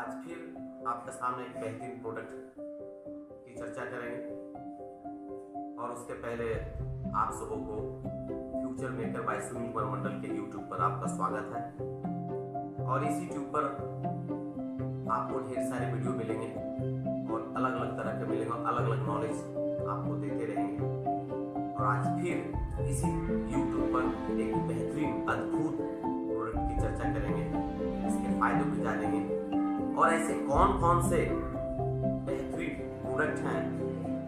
आज फिर आपके सामने एक बेहतरीन प्रोडक्ट की चर्चा करेंगे और उसके पहले आप सबों को Future Maker by Sunil Kumar Mandal के यूट्यूब पर आपका स्वागत है। और इस यूट्यूब पर आपको ढेर सारे वीडियो मिलेंगे और अलग अलग तरह के मिलेंगे और अलग अलग नॉलेज आपको देते रहेंगे। और आज फिर इसी यूट्यूब पर एक बेहतरीन अद्भुत प्रोडक्ट की चर्चा करेंगे, इसके फायदों को जानेंगे और ऐसे कौन कौन से बेहतरीन प्रोडक्ट हैं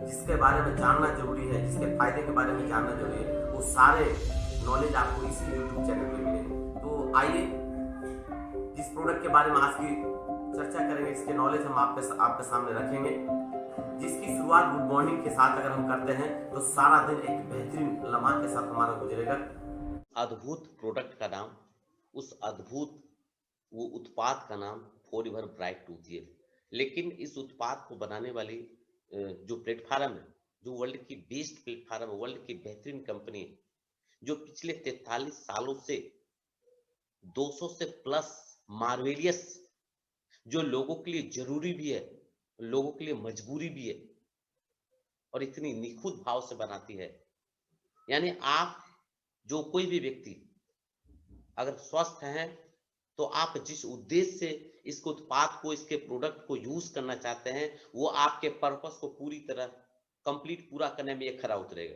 जिसके बारे में जानना जरूरी है, जिसके फायदे के बारे में जानना जरूरी है, वो सारे नॉलेज आपको इसी यूट्यूब चैनल पे मिलेंगे। तो आइए जिस प्रोडक्ट के बारे में आज की चर्चा करेंगे, इसके नॉलेज हम आपके सामने रखेंगे, जिसकी शुरुआत गुड मॉर्निंग के साथ अगर हम करते हैं तो सारा दिन एक बेहतरीन लम्हा के साथ हमारा गुजरेगा। अद्भुत प्रोडक्ट का नाम, उस अद्भुत वो उत्पाद का नाम फॉरएवर ब्राइट टूथ जेल। लेकिन इस उत्पाद को बनाने वाली जो प्लेटफार्म है, जो वर्ल्ड की बेस्ट प्लेटफार्म है, वर्ल्ड की बेहतरीन कंपनी है, जो पिछले 43 सालों से 200 से प्लस मार्वेलियस, जो लोगों के लिए जरूरी भी है, लोगों के लिए मजबूरी भी है और इतनी निखुत भाव से बनाती है। यानी आप जो कोई भी व्यक्ति अगर स्वस्थ हैं तो आप जिस उद्देश्य से इसको उत्पाद को, इसके प्रोडक्ट को यूज करना चाहते हैं, वो आपके पर्पस को पूरी तरह कंप्लीट पूरा करने में ये खरा उतरेगा।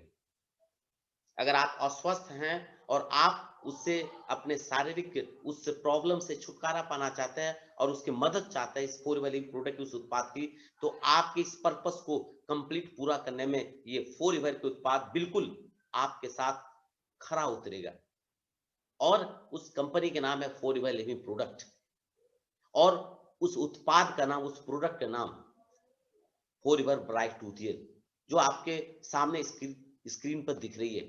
अगर आप अस्वस्थ हैं और आप उससे अपने शारीरिक उस प्रॉब्लम से छुटकारा पाना चाहते हैं और उसकी मदद चाहते हैं इस फॉरएवर प्रोडक्ट, उस उत्पाद की, तो आपके इस पर्पस को कंप्लीट पूरा करने में ये फॉरएवर के उत्पाद बिल्कुल आपके साथ खरा उतरेगा। और उस कंपनी के नाम है फॉरएवर लिविंग प्रोडक्ट और उस उत्पाद का नाम, उस प्रोडक्ट का नाम फॉरएवर ब्राइट टूथ जेल, जो आपके सामने स्क्रीन पर दिख रही है।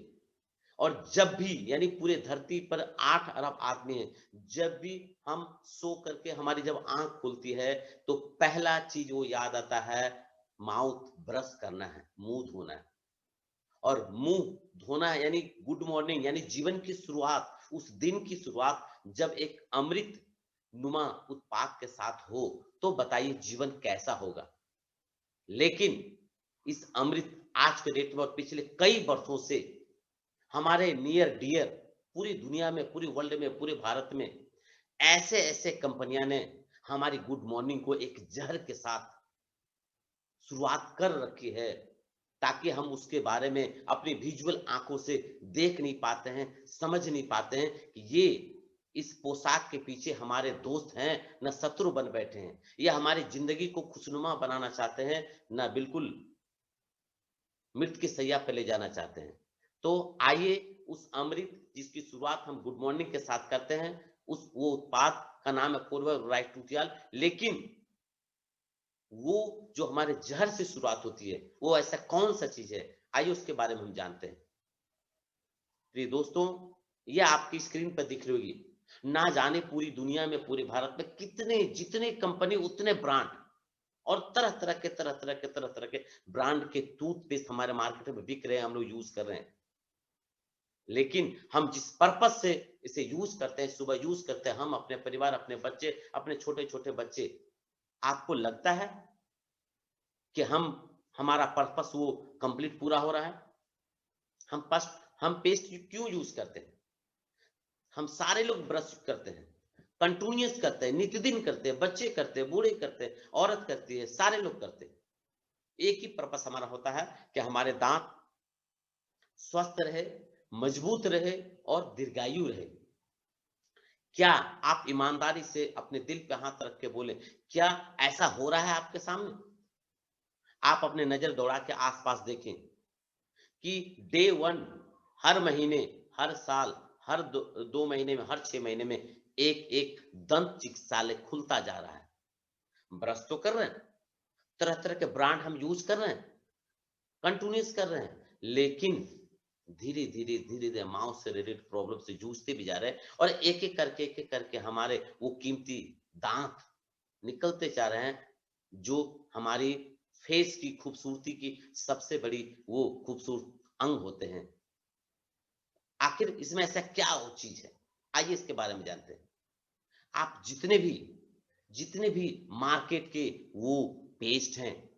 और जब भी, यानी पूरे धरती पर 8 अरब आदमी हैं, जब भी हम सो करके हमारी जब आंख खुलती है तो पहला चीज वो याद आता है, माउथ ब्रश करना है, मुंह धोना है। और मुंह धोना है यानी गुड मॉर्निंग, यानी जीवन की शुरुआत, उस दिन की शुरुआत जब एक अमृत नुमा उत्पाद के साथ हो तो बताइए जीवन कैसा होगा। लेकिन इस अमृत आज के डेट में और पिछले कई वर्षों से हमारे नियर डियर पूरी दुनिया में, पूरी वर्ल्ड में, पूरे भारत में ऐसे ऐसे कंपनियां ने हमारी गुड मॉर्निंग को एक जहर के साथ शुरुआत कर रखी है, ताकि हम उसके बारे में अपनी विजुअल आंखों से देख नहीं पाते हैं, समझ नहीं पाते हैं कि ये इस पोशाक के पीछे हमारे दोस्त हैं, न शत्रु बन बैठे हैं। ये हमारी जिंदगी को खुशनुमा बनाना चाहते हैं, न बिल्कुल मृत्यु की सैया पे ले जाना चाहते हैं। तो आइए उस अमृत जिसकी शुरुआत हम गुड मॉर्निंग के साथ करते हैं, उस वो उत्पाद का नाम है फॉरएवर ब्राइट टूथ जेल। लेकिन वो जो हमारे जहर से शुरुआत होती है, वो ऐसा कौन सा चीज है, आइए उसके बारे में हम जानते हैं। प्रिय दोस्तों, ये आपकी स्क्रीन पर दिख रही होगी, ना जाने पूरी दुनिया में, पूरे भारत में कितने, जितने कंपनी उतने ब्रांड और तरह तरह के ब्रांड के टूथपेस्ट हमारे मार्केट में बिक रहे हैं, हम लोग यूज कर रहे हैं। लेकिन हम जिस पर्पस से इसे यूज करते हैं, सुबह यूज करते हैं, हम, अपने परिवार, अपने बच्चे, अपने छोटे छोटे बच्चे, आपको लगता है कि हमारा पर्पस वो कंप्लीट पूरा हो रहा है? हम पेस्ट क्यों यूज करते हैं? हम सारे लोग ब्रश करते हैं, कंटिन्यूअस करते हैं, नित्य दिन करते हैं, बच्चे करते हैं, बूढ़े करते हैं, औरत करती है, सारे लोग करते हैं। एक ही पर्पस हमारा होता है कि हमारे दांत स्वस्थ रहे, मजबूत रहे और दीर्घायु रहे। क्या आप ईमानदारी से अपने दिल पे हाथ रख के बोले, क्या ऐसा हो रहा है आपके सामने? आप अपने नजर दौड़ा के आसपास देखें कि डे 1 हर महीने, हर साल, हर 2 महीने में, हर 6 महीने में एक एक दंत चिकित्सालय खुलता जा रहा है। ब्रश तो कर रहे हैं, तरह तरह के ब्रांड हम यूज कर रहे हैं, कंटिन्यूस कर रहे हैं, लेकिन धीरे धीरे धीरे धीरे माउथ से रिलेटेड प्रॉब्लम से जूझते भी जा रहे हैं और एक एक करके हमारे वो कीमती दांत निकलते जा रहे हैं, जो हमारी फेस की खूबसूरती की सबसे बड़ी वो खूबसूरत अंग होते हैं। आखिर इसमें ऐसा क्या वो चीज है, आइए इसके बारे में जानते हैं। आप जितने भी जितने भी मार्केट के वो पेस्ट हैं,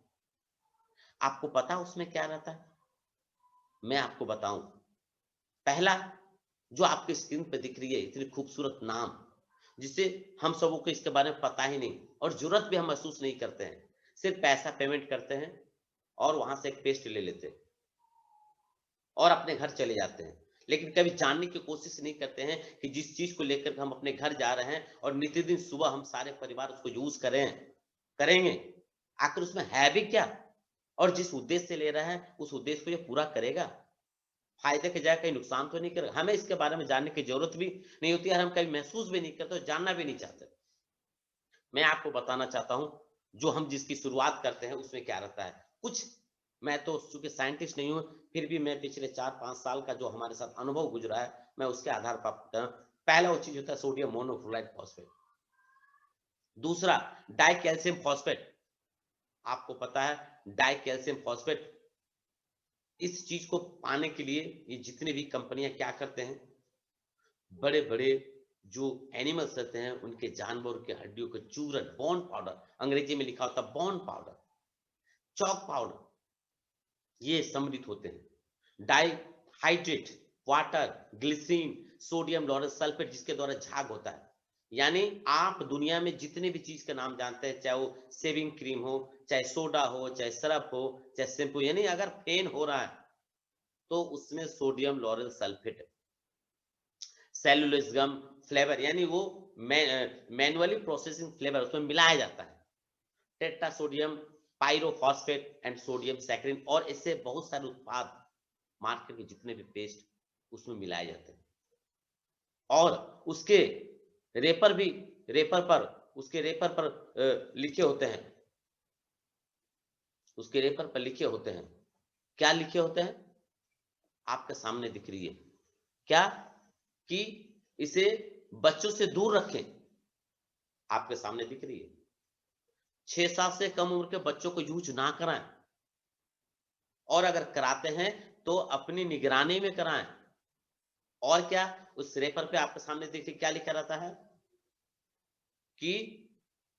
आपको पता उसमें क्या रहता है? मैं आपको बताऊं। पहला, जो आपके स्क्रीन पे दिख रही है इतनी खूबसूरत नाम, जिसे हम सबों को इसके बारे में पता ही नहीं और जरूरत भी हम महसूस नहीं करते हैं, सिर्फ पैसा पेमेंट करते हैं और वहां से एक पेस्ट ले लेते हैं और अपने घर चले जाते हैं। लेकिन कभी जानने की कोशिश नहीं करते हैं कि जिस चीज को लेकर हम अपने घर जा रहे हैं और नित्य-दिन सुबह हम सारे परिवार उसको यूज करेंगे, आखिर उसमें है भी क्या? और जिस उद्देश्य से ले रहे हैं, उस उद्देश्य को ये पूरा करेगा? फायदे के जाए कहीं नुकसान तो नहीं करेगा? हमें इसके बारे में जानने की जरूरत भी नहीं होती और हम कभी महसूस भी नहीं करते और जानना भी नहीं चाहते। मैं आपको बताना चाहता हूँ, जो हम जिसकी शुरुआत करते हैं उसमें क्या रहता है। कुछ, मैं तो चूँकि साइंटिस्ट नहीं हूँ, फिर भी मैं पिछले 4-5 साल का जो हमारे साथ अनुभव गुज़रा है, मैं उसके आधार पर आपको बता रहा हूँ। पहला वो चीज़ होता है सोडियम मोनोक्लोराइड फॉस्फेट। दूसरा, डाइकैल्शियम फॉस्फेट। आपको पता है डाइकैल्शियम फॉस्फेट, इस चीज़ को पाने के लिए ये जितनी भी कंपनियाँ क्या करते हैं, बड़े-बड़े जो एनिमल्स रहते हैं, उनके जानवरों की हड्डियों के चूरन, बोन पाउडर, अंग्रेजी में लिखा होता है बोन पाउडर, चॉक पाउडर, ये सम्मिलित होते हैं। Dihydrate, water, glycerine, sodium lauryl sulphate, जिसके द्वारा झाग होता है। यानी आप दुनिया में जितने भी चीज के नाम जानते हैं, चाहे वो शेविंग क्रीम हो, चाहे सोडा हो, चाहे सरफ हो, चाहे शैम्पू, यानी अगर फेन हो रहा है तो उसमें सोडियम लॉरेल सल्फेट है। सेलुलोज गम फ्लेवर, यानी वो मैनुअली प्रोसेसिंग फ्लेवर उसमें मिलाया जाता है। Tetra sodium pyrophosphate and sodium saccharin, और इससे बहुत सारे उत्पाद मार्केट के जितने भी पेस्ट उसमें मिलाए जाते हैं। और उसके रेपर भी, रेपर पर, उसके रेपर पर लिखे होते हैं, उसके रेपर पर लिखे होते हैं। क्या लिखे होते हैं? आपके सामने दिख रही है। क्या? कि इसे बच्चों से दूर रखें। आपके सामने दिख रही है। 6 साल से कम उम्र के बच्चों को यूज ना कराएं, और अगर कराते हैं तो अपनी निगरानी में कराएं। और क्या? उस रेपर पे आपके सामने देखिए क्या लिखा रहता है कि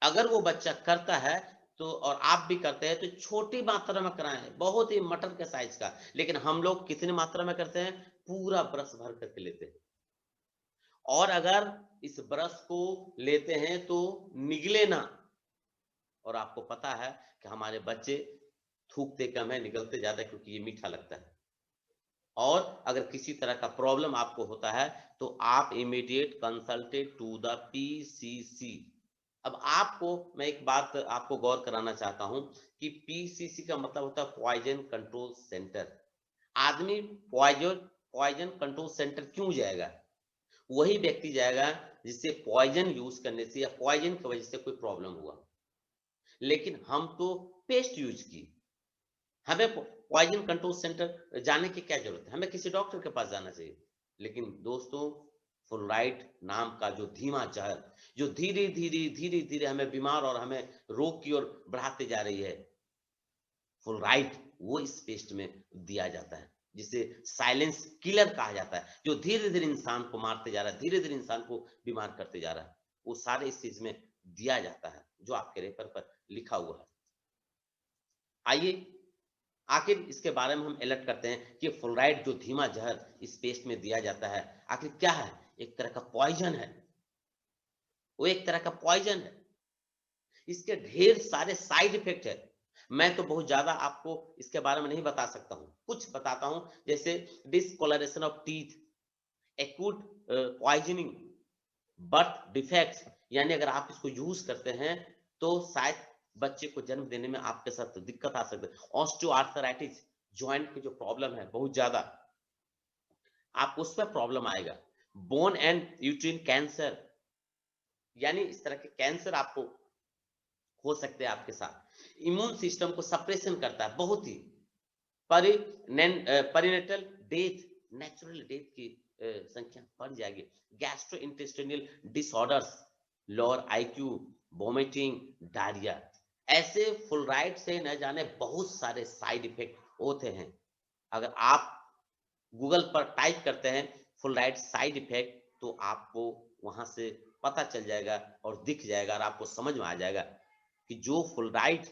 अगर वो बच्चा करता है तो, और आप भी करते हैं, तो छोटी मात्रा में कराएं, बहुत ही मटर के साइज का। लेकिन हम लोग कितनी मात्रा में करते हैं? पूरा ब्रश भर करके लेते हैं। और अगर इस ब्रश को लेते हैं तो निगले ना। और आपको पता है कि हमारे बच्चे थूकते कम है, निगलते ज्यादा, क्योंकि ये मीठा लगता है। और अगर किसी तरह का प्रॉब्लम आपको होता है तो आप immediate consulted to the PCC. अब आपको मैं एक बात आपको गौर कराना चाहता हूं कि पीसीसी का मतलब होता है पॉइजन कंट्रोल सेंटर। आदमी पॉइजन पॉइजन कंट्रोल सेंटर क्यों जाएगा? वही व्यक्ति जाएगा जिससे पॉइजन यूज करने से या पॉइजन की वजह से कोई प्रॉब्लम हुआ। लेकिन हम तो पेस्ट यूज की, हमें पॉइजन कंट्रोल सेंटर जाने की क्या जरूरत है? हमें किसी डॉक्टर के पास जाना चाहिए। लेकिन दोस्तों, फ्लोराइड नाम का जो धीमा जहर, जो धीरे धीरे धीरे धीरे हमें बीमार और हमें रोग की ओर बढ़ाते जा रही है, फ्लोराइड वो इस पेस्ट में दिया जाता है, जिसे साइलेंस किलर कहा जाता है, जो धीरे धीरे इंसान को मारते जा रहा है, धीरे धीरे इंसान को बीमार करते जा रहा है। वो सारे इस चीज में दिया जाता है जो आपके रेपर पर लिखा हुआ है। आइए, आखिर इसके बारे में हम अलर्ट करते हैं कि फ्लोराइड जो धीमा जहर इस पेस्ट में दिया जाता है, आखिर क्या है? एक तरह का पॉइजन है। वो एक तरह का पॉइजन है। इसके ढेर सारे साइड इफेक्ट है। मैं तो बहुत ज्यादा आपको इसके बारे में नहीं बता सकता हूं, कुछ बताता हूं, जैसे discolouration of teeth, acute poisoning, birth defects, यानी अगर आप इसको यूज करते हैं तो शायद बच्चे को जन्म देने में आपके साथ दिक्कत आ सकती है। ऑस्टियोआर्थराइटिस, जॉइंट की जो प्रॉब्लम है बहुत ज्यादा, आपको उस पर प्रॉब्लम आएगा। बोन एंड यूट्रिन कैंसर, यानी इस तरह के कैंसर आपको हो सकते हैं आपके साथ। इम्यून सिस्टम को सप्रेशन करता है बहुत ही। परिनेटल डेथ, नेचुरल डेथ की संख्या बढ़ जाएगी। Gastro intestinal disorders, lower IQ, vomiting, diarrhoea, ऐसे फ्लोराइड से न जाने बहुत सारे साइड इफेक्ट होते हैं। अगर आप गूगल पर टाइप करते हैं फ्लोराइड साइड इफेक्ट तो आपको वहां से पता चल जाएगा और दिख जाएगा और आपको समझ में आ जाएगा कि जो फ्लोराइड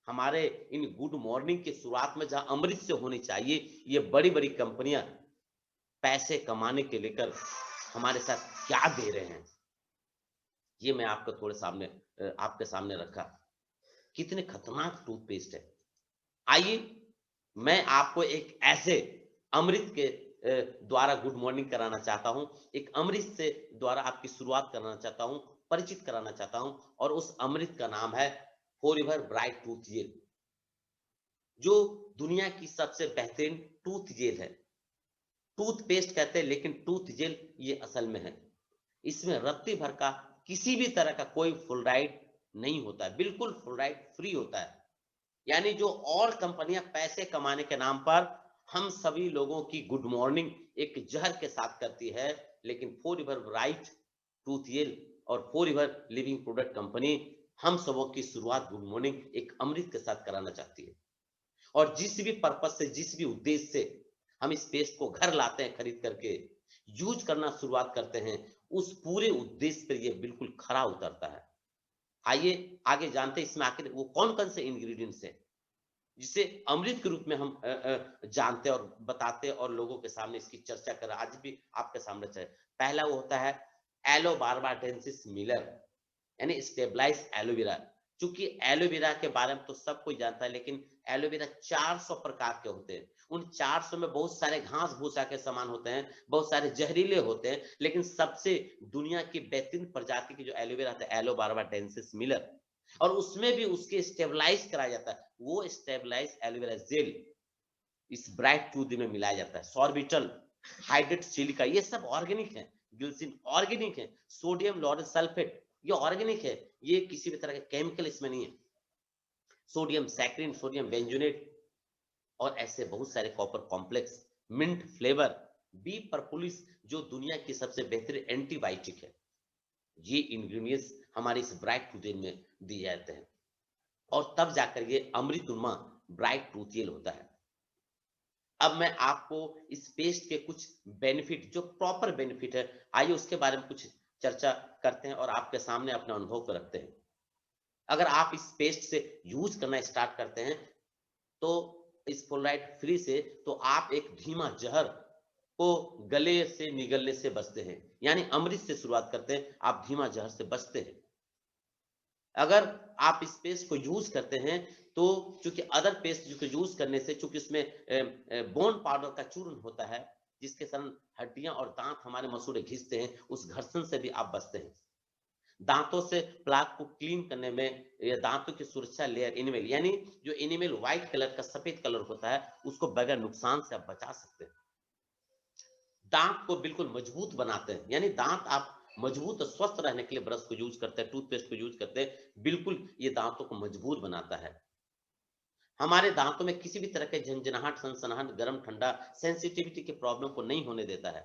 हमारे इन गुड मॉर्निंग की शुरुआत में जहां अमृत से होनी चाहिए, ये बड़ी बड़ी कंपनियां पैसे कमाने के लेकर हमारे साथ क्या दे रहे हैं, ये मैं आपको थोड़े सामने आपके सामने रखा। कितने खतरनाक टूथपेस्ट है। आइए मैं आपको एक ऐसे अमृत के द्वारा गुड मॉर्निंग कराना चाहता हूं, एक अमृत से द्वारा आपकी शुरुआत कराना चाहता हूं, परिचित कराना चाहता हूं, और उस अमृत का नाम है फॉरएवर ब्राइट टूथ जेल, जो दुनिया की सबसे बेहतरीन टूथ जेल है। टूथपेस्ट कहते हैं लेकिन टूथ जेल ये असल में है। इसमें रत्ती भर का किसी भी तरह का कोई फ्लोराइड नहीं होता है, बिल्कुल फ्लोराइड फ्री होता है। यानी जो और कंपनियां पैसे कमाने के नाम पर हम सभी लोगों की गुड मॉर्निंग एक जहर के साथ करती है, लेकिन फॉरएवर ब्राइट टूथ जेल और फॉरएवर लिविंग प्रोडक्ट कंपनी हम सबों की शुरुआत गुड मॉर्निंग एक अमृत के साथ कराना चाहती है। और जिस भी पर्पस से, जिस भी उद्देश्य से हम इस पेस्ट को घर लाते हैं खरीद करके, यूज करना शुरुआत करते हैं, उस पूरे उद्देश्य पर ये बिल्कुल खरा उतरता है। आइए आगे जानते हैं इसमें आखिर वो कौन कौन से इंग्रेडिएंट्स हैं जिसे अमृत के रूप में हम जानते और बताते और लोगों के सामने इसकी चर्चा कर आज भी आपके सामने चले। पहला वो होता है एलो बार्बाडेंसिस मिलर, यानी स्टेबलाइज एलोवेरा। क्योंकि एलोवेरा के बारे में तो सब कोई जानता है, लेकिन एलोवेरा 400 प्रकार के होते हैं। उन 400 में बहुत सारे घास भूसा के समान होते हैं, बहुत सारे जहरीले होते हैं, लेकिन सबसे दुनिया की बेहतरीन प्रजाति की जो एलोवेरा है एलो बार्बाडेंसिस मिलर, और उसमें भी उसके स्टेबलाइज कराया जाता है। वो स्टेबलाइज एलोवेरा जेल इस ब्राइट टूथ में मिलाया जाता है। सॉर्बिटल, हाइड्रेट सिलिका, ये सब ऑर्गेनिक है। ग्लिसरीन ऑर्गेनिक है। सोडियम लॉरेल सल्फेट ये ऑर्गेनिक है, ये किसी भी तरह के केमिकल इसमें नहीं है। सोडियम सैक्रिन, सोडियम बेंजोनेट और ऐसे बहुत सारे copper complex, mint flavour, bee propolis जो दुनिया की सबसे बेहतरीन एंटीबायोटिक है। ये इंग्रेडिएंट्स हमारे इस ब्राइट टूथ जेल में दिए जाते हैं और तब जाकर ये अमृतनुमा ब्राइट टूथ जेल होता है। अब मैं आपको इस पेस्ट के कुछ बेनिफिट, जो प्रॉपर बेनिफिट है, आइए उसके बारे में कुछ चर्चा करते हैं और आपके सामने अपने अनुभव को रखते हैं। अगर आप इस पेस्ट से यूज करना स्टार्ट करते हैं तो इस फ्लोराइड फ्री से, तो आप एक धीमा जहर को गले से निगलने से बचते हैं। यानी अमृत से शुरुआत करते हैं, आप धीमा जहर से बचते हैं। अगर आप इस पेस्ट को यूज करते हैं तो चूंकि अदर पेस्ट जिसको यूज करने से, चूंकि उसमें बोन पाउडर का चूर्ण होता है जिसके कारण हड्डियां और दांत हमारे मसूड़े घिसते हैं, उस घर्षण से भी आप बचते हैं। दांतों से प्लाक को क्लीन करने में या दांतों की सुरक्षा लेयर इनेमल, यानी जो इनेमल व्हाइट कलर का सफेद कलर होता है, उसको बगैर नुकसान से आप बचा सकते हैं। दांत को बिल्कुल मजबूत बनाते हैं, यानी दांत आप मजबूत और स्वस्थ रहने के लिए ब्रश को यूज करते हैं, टूथपेस्ट को यूज करते हैं, बिल्कुल ये दांतों को मजबूत बनाता है। हमारे दांतों में किसी भी तरह के झंझनाहट, सनसनाहट, गर्म ठंडा, सेंसिटिविटी के प्रॉब्लम को नहीं होने देता है।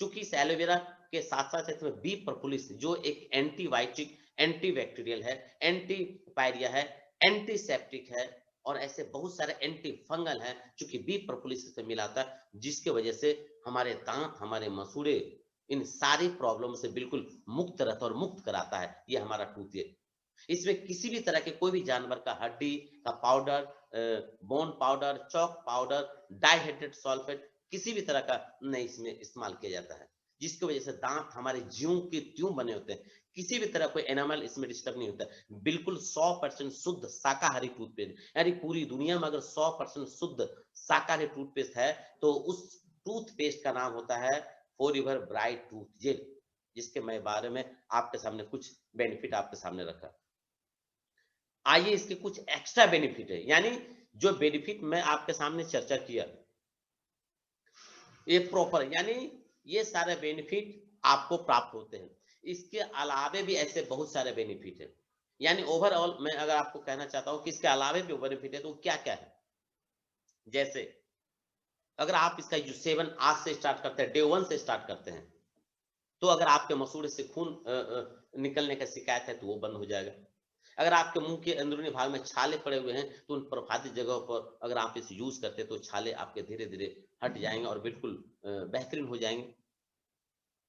चूंकि इस एलोवेरा के साथ साथ इसमें बी प्रपोलिस जो एक एंटीबायोटिक, एंटीबैक्टीरियल है, एंटी पायरिया है, एंटीसेप्टिक है, और ऐसे बहुत सारे एंटी फंगल हैं चूंकि बी प्रपोलिस से मिलाता है, जिसके वजह से हमारे दांत, हमारे मसूड़े इन सारी प्रॉब्लम से बिल्कुल मुक्त रहता है और मुक्त कराता है ये हमारा टूथपेस्ट। इसमें किसी भी तरह के कोई भी जानवर का हड्डी का powder, bone powder, chalk powder, dihydrate sulphate किसी भी तरह का नहीं इसमें इस्तेमाल किया जाता है, जिसकी वजह से दांत हमारे ज्यों के त्यों बने होते हैं। किसी भी तरह कोई एनामल इसमें डिस्टर्ब नहीं होता। बिल्कुल 100% शुद्ध शाकाहारी टूथपेस्ट, यानी पूरी दुनिया में अगर 100% शुद्ध शाकाहारी टूथपेस्ट है तो उस टूथपेस्ट का नाम होता है फॉरएवर ब्राइट टूथ जेल, जिसके मैं बारे में आपके सामने कुछ बेनिफिट आपके सामने रखा। आइए इसके कुछ एक्स्ट्रा बेनिफिट है, यानी जो बेनिफिट मैं आपके सामने चर्चा किया ये प्रॉपर, यानी ये सारे बेनिफिट आपको प्राप्त होते हैं। इसके अलावे भी ऐसे बहुत सारे बेनिफिट है, यानी ओवरऑल मैं अगर आपको कहना चाहता हूं कि इसके अलावे भी बेनिफिट है तो क्या क्या है। जैसे अगर आप इसका जो सेवन आज से स्टार्ट करते हैं, डे 1 से स्टार्ट करते हैं, तो अगर आपके मसूड़े से खून निकलने का शिकायत है तो वो बंद हो जाएगा। अगर आपके मुंह के अंदरूनी भाग में छाले पड़े हुए हैं तो उन प्रभावित जगहों पर अगर आप इसे यूज करते हैं तो छाले आपके धीरे धीरे हट जाएंगे और बिल्कुल बेहतरीन हो जाएंगे।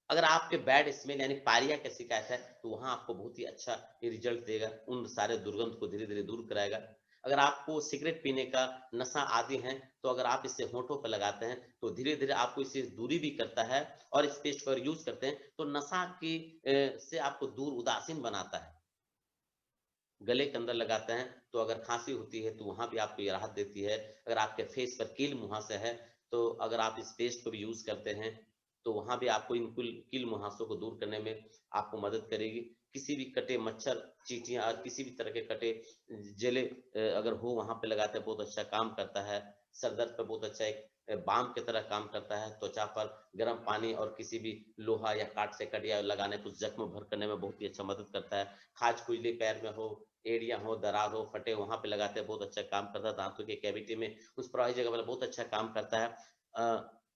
अगर आपके बैड स्मेल यानी पायरिया की शिकायत है तो वहां आपको बहुत ही अच्छा रिजल्ट देगा, उन सारे दुर्गंध को धीरे धीरे दूर कराएगा। अगर आपको सिगरेट पीने का नशा आदि है तो अगर आप इसे होठों पर लगाते हैं तो धीरे धीरे आपको इससे दूरी भी करता है, और इस पेस्ट को यूज करते हैं तो नशा की से आपको दूर उदासीन बनाता है। गले के अंदर लगाते हैं तो अगर खांसी होती है तो वहां भी आपको ये राहत देती है। अगर आपके फेस पर कील मुहासे है तो अगर आप इस पेस्ट को भी यूज करते हैं तो वहां भी आपको इन कील मुहासों को दूर करने में आपको मदद करेगी। किसी भी कटे मच्छर, चींटियां और किसी भी तरह के कटे जले अगर हो वहां पे लगाते हैं, बहुत अच्छा काम करता है। सर दर्द पर बहुत अच्छा एक बाम की तरह काम करता है। त्वचा पर गर्म पानी और किसी भी लोहा या काट से कट या लगाने कुछ जख्म भर करने में बहुत ही अच्छा मदद करता है। खाज खुजली पैर में हो, एड़िया हो, दरार हो, फटे, वहां पे लगाते हैं, बहुत अच्छा काम करता है। दांतों के कैविटी में उस प्रवाही जगह पर बहुत अच्छा काम करता है।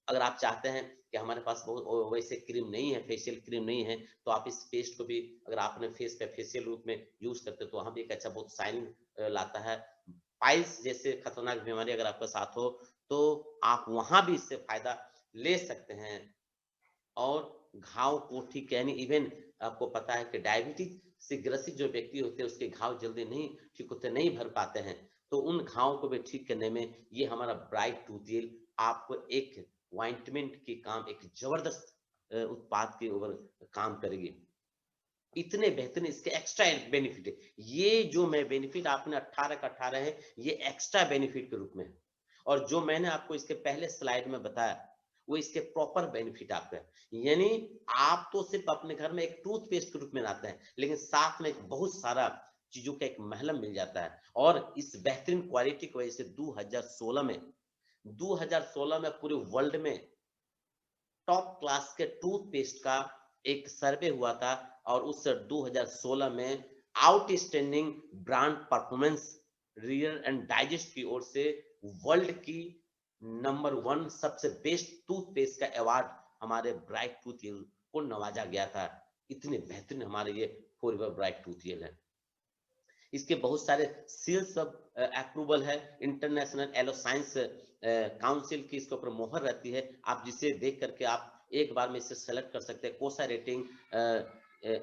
अगर आप चाहते हैं कि हमारे पास बहुत वैसे क्रीम नहीं है, फेशियल क्रीम नहीं है, तो आप इस पेस्ट को भी अगर आपने फेस पे फेशियल रूप में यूज करते हैं तो वहां भी एक अच्छा बहुत शाइनिंग लाता है। पाइल्स जैसे खतरनाक बीमारी अगर आपके साथ हो तो आप वहां भी इससे फायदा ले सकते हैं। और घाव को ठीक, यानी इवन आपको पता है कि डायबिटीज से ग्रसित जो व्यक्ति होते हैं उसके घाव जल्दी नहीं ठीक होते, नहीं भर पाते हैं, तो उन घावों को भी ठीक करने में ये हमारा ब्राइट टूथ जेल आपको एक ऑइंटमेंट के काम, एक जबरदस्त उत्पाद के ऊपर काम करेगी। इतने बेहतरीन इसके एक्स्ट्रा बेनिफिट है। ये जो मैं बेनिफिट आपने 18 का 18 है, ये एक्स्ट्रा बेनिफिट के रूप में है। और जो मैंने आपको इसके पहले स्लाइड में बताया वो इसके प्रॉपर बेनिफिट आपका है। यानी आप तो सिर्फ अपने घर में एक टूथपेस्ट के रूप में लाते हैं, लेकिन साथ में बहुत सारा चीजों का एक महलम मिल जाता है। और इस बेहतरीन क्वालिटी की वजह से 2016 में पूरे वर्ल्ड में टॉप क्लास के टूथपेस्ट का एक सर्वे हुआ था, और उस 2016 में outstanding brand performance real and digest की ओर से वर्ल्ड की नंबर 1 सबसे बेस्ट टूथपेस्ट का अवार्ड हमारे ब्राइट टूथ को नवाजा गया था। इतने बेहतरीन हमारे ये फॉरएवर ब्राइट टूथ है। इसके बहुत सारे सील्स ऑफ अप्रूवल है, इंटरनेशनल एलो साइंस काउंसिल की इसके ऊपर मोहर रहती है। आप जिसे देख करके आप एक बार में इसे सेलेक्ट कर सकते हैं। कोसा रेटिंग,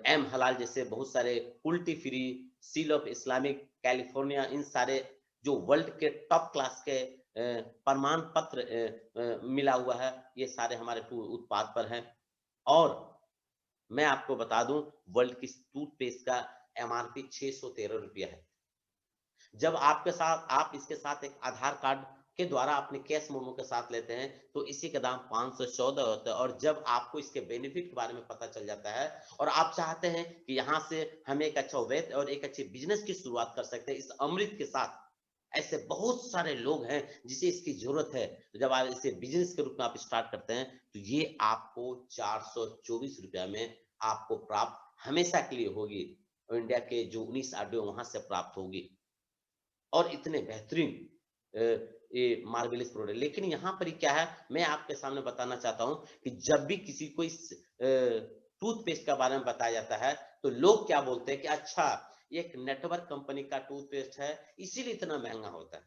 एम हलाल जैसे बहुत सारे, cruelty free, seal of Islamic California, इन सारे जो वर्ल्ड के टॉप क्लास के प्रमाण पत्र मिला हुआ है, ये सारे हमारे उत्पाद पर हैं। और मैं आपको बता दूं वर्ल्ड की टूथपेस्ट का एमआरपी 613 रुपया है। जब आपके साथ आप इसके साथ एक आधार कार्ड के द्वारा अपने कैश मोमो के साथ लेते हैं तो इसी का दाम 514 होता है। और जब आपको इसके बेनिफिट के बारे में पता चल जाता है और आप चाहते हैं कि यहाँ से हम एक अच्छा वेल्थ और एक अच्छे बिजनेस की शुरुआत कर सकते हैं इस अमृत के साथ, ऐसे बहुत सारे लोग हैं जिसे इसकी जरूरत है, तो जब आप इसे बिजनेस के रूप में आप स्टार्ट करते हैं तो ये आपको 424 रुपया में आपको प्राप्त हमेशा के लिए होगी। इंडिया के जो 19 आरडीओ वहां से प्राप्त होगी। और इतने बेहतरीन ये मार्वेलस प्रोडक्ट। लेकिन यहाँ पर क्या है, मैं आपके सामने बताना चाहता हूँ कि जब भी किसी को इस टूथपेस्ट के बारे में बताया जाता है तो लोग क्या बोलते हैं कि अच्छा एक नेटवर्क कंपनी का टूथपेस्ट है इसीलिए इतना महंगा होता है।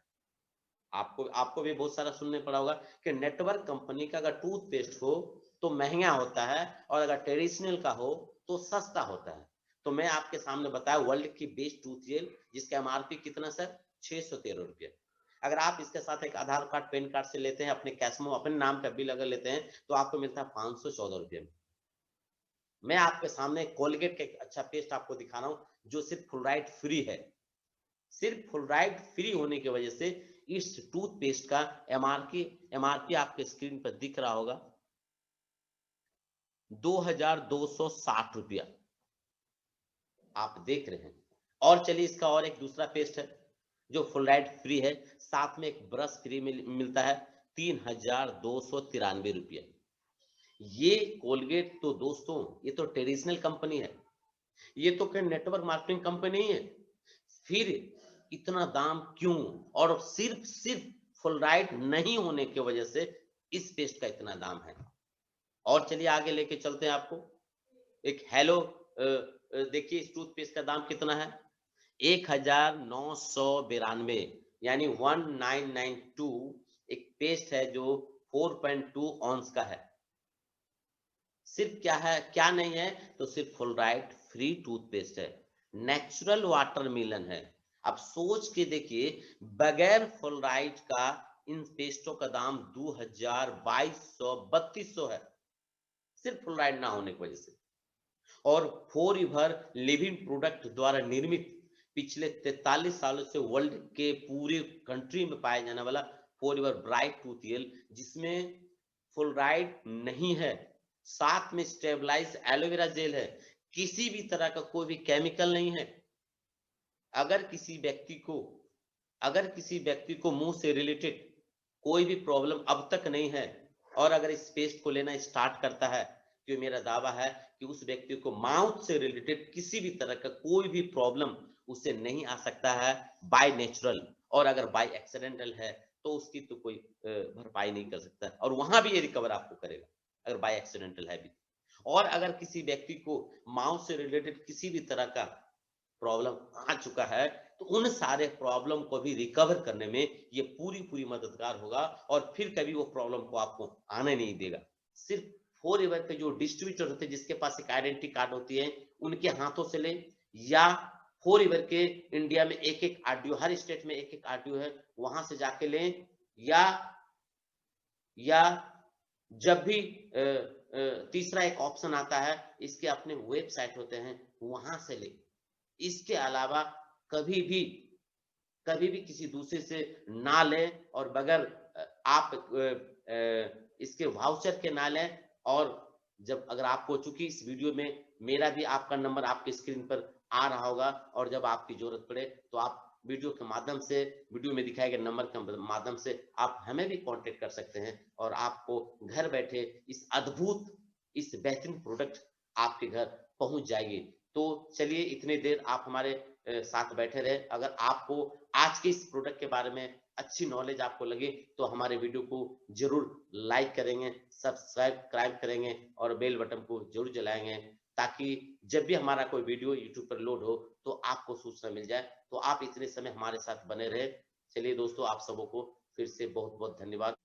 आपको आपको भी बहुत सारा सुनने पड़ा होगा कि नेटवर्क कंपनी का अगर टूथपेस्ट हो तो महंगा होता है और अगर ट्रेडिशनल का हो तो सस्ता होता है। तो मैं आपके सामने बताया वर्ल्ड की बेस्ट टूथ जेल जिसका एमआरपी कितना सर, 613 रुपये। अगर आप इसके साथ एक आधार कार्ड पैन कार्ड से लेते हैं, अपने कैशमो अपने नाम का बिल अगर लेते हैं तो आपको मिलता है 514 रुपये में। मैं आपके सामने कोलगेट का एक अच्छा पेस्ट आपको दिखा रहा हूं जो सिर्फ फ्लोराइड फ्री है। सिर्फ फ्लोराइड फ्री होने की वजह से इस टूथपेस्ट का एमआरपी आपके स्क्रीन पर दिख रहा होगा 2260 रुपया आप देख रहे हैं। और चलिए इसका और एक दूसरा पेस्ट है जो फ्लोराइड फ्री है, साथ में एक ब्रश फ्री मिलता है 3293 रुपया। ये कोलगेट तो दोस्तों ये तो ट्रेडिशनल कंपनी है, ये तो कोई नेटवर्क मार्केटिंग कंपनी नहीं है। फिर इतना दाम क्यों? और सिर्फ फ्लोराइड नहीं होने की वजह से इस पेस्ट का इतना दाम है। और चलिए आगे लेके चलते हैं आपको। एक हेलो देखिए इस टूथपेस्ट का दाम कितना है, 1992 यानी 1992। एक पेस्ट है जो 4.2 ऑन्स का है। सिर्फ क्या है, क्या नहीं है, तो सिर्फ फ्लोराइड फ्री टूथपेस्ट है, नेचुरल वाटरमेलन है। अब सोच के देखिए, बगैर फ्लोराइड का इन पेस्टों का दाम 2000, 2200, 3200 है, सिर्फ फ्लोराइड ना होने की वजह से। और फॉरएवर लिविंग प्रोडक्ट द्वारा निर्मित पिछले 43 सालों से वर्ल्ड के पूरे कंट्री में पाया जाने वाला फॉरएवर ब्राइट टूथ जेल, जिसमें फ्लोराइड नहीं है, साथ में स्टेबलाइज एलोवेरा जेल है, किसी भी तरह का कोई भी केमिकल नहीं है। अगर किसी व्यक्ति को अगर किसी व्यक्ति को मुंह से रिलेटेड कोई भी प्रॉब्लम अब तक नहीं है, और अगर इस पेस्ट को लेना स्टार्ट करता है, तो मेरा दावा है कि उस व्यक्ति को माउथ से रिलेटेड किसी भी तरह का कोई भी प्रॉब्लम उसे नहीं आ सकता है बाय नेचुरल। और अगर बाय एक्सीडेंटल है तो उसकी तो कोई भरपाई नहीं कर सकता, और वहां भी ये रिकवर आपको करेगा अगर बाय एक्सीडेंटल है भी। और अगर किसी व्यक्ति को माउथ से रिलेटेड किसी भी तरह का प्रॉब्लम आ चुका है, तो उन सारे प्रॉब्लम को भी रिकवर करने में ये पूरी पूरी मददगार होगा, और फिर कभी वो प्रॉब्लम को आपको आने नहीं देगा। सिर्फ फॉरएवर के जो डिस्ट्रीब्यूटर होते हैं, जिसके पास एक आइडेंटिटी कार्ड होती है, उनके हाथों से लें, या फॉरएवर के इंडिया में एक एक आरटीओ, हर स्टेट में एक एक आरटीओ है, वहां से जाके लें, या जब भी तीसरा एक ऑप्शन आता है, इसके अपने वेबसाइट होते हैं, वहां से ले। इसके अलावा कभी भी किसी दूसरे से ना लें, और बगैर आप इसके वाउचर के ना लें। और जब अगर आपको, चूंकि इस वीडियो में मेरा भी आपका नंबर आपके स्क्रीन पर आ रहा होगा, और जब आपकी जरूरत पड़े तो आप वीडियो के माध्यम से, वीडियो में दिखाए गए नंबर के माध्यम से आप हमें भी कांटेक्ट कर सकते हैं, और आपको घर बैठे इस बेहतरीन प्रोडक्ट आपके घर पहुंच जाएगी। तो चलिए, इतनी देर आप हमारे साथ बैठे रहे। अगर आपको आज के इस प्रोडक्ट के बारे में अच्छी नॉलेज आपको लगे, तो हमारे वीडियो को जरूर लाइक करेंगे, सब्सक्राइब करेंगे, और बेल बटन को जरूर जलाएंगे, ताकि जब भी हमारा कोई वीडियो यूट्यूब पर लोड हो तो आपको सूचना मिल जाए। तो आप इतने समय हमारे साथ बने रहे। चलिए दोस्तों, आप सबों को फिर से बहुत बहुत धन्यवाद।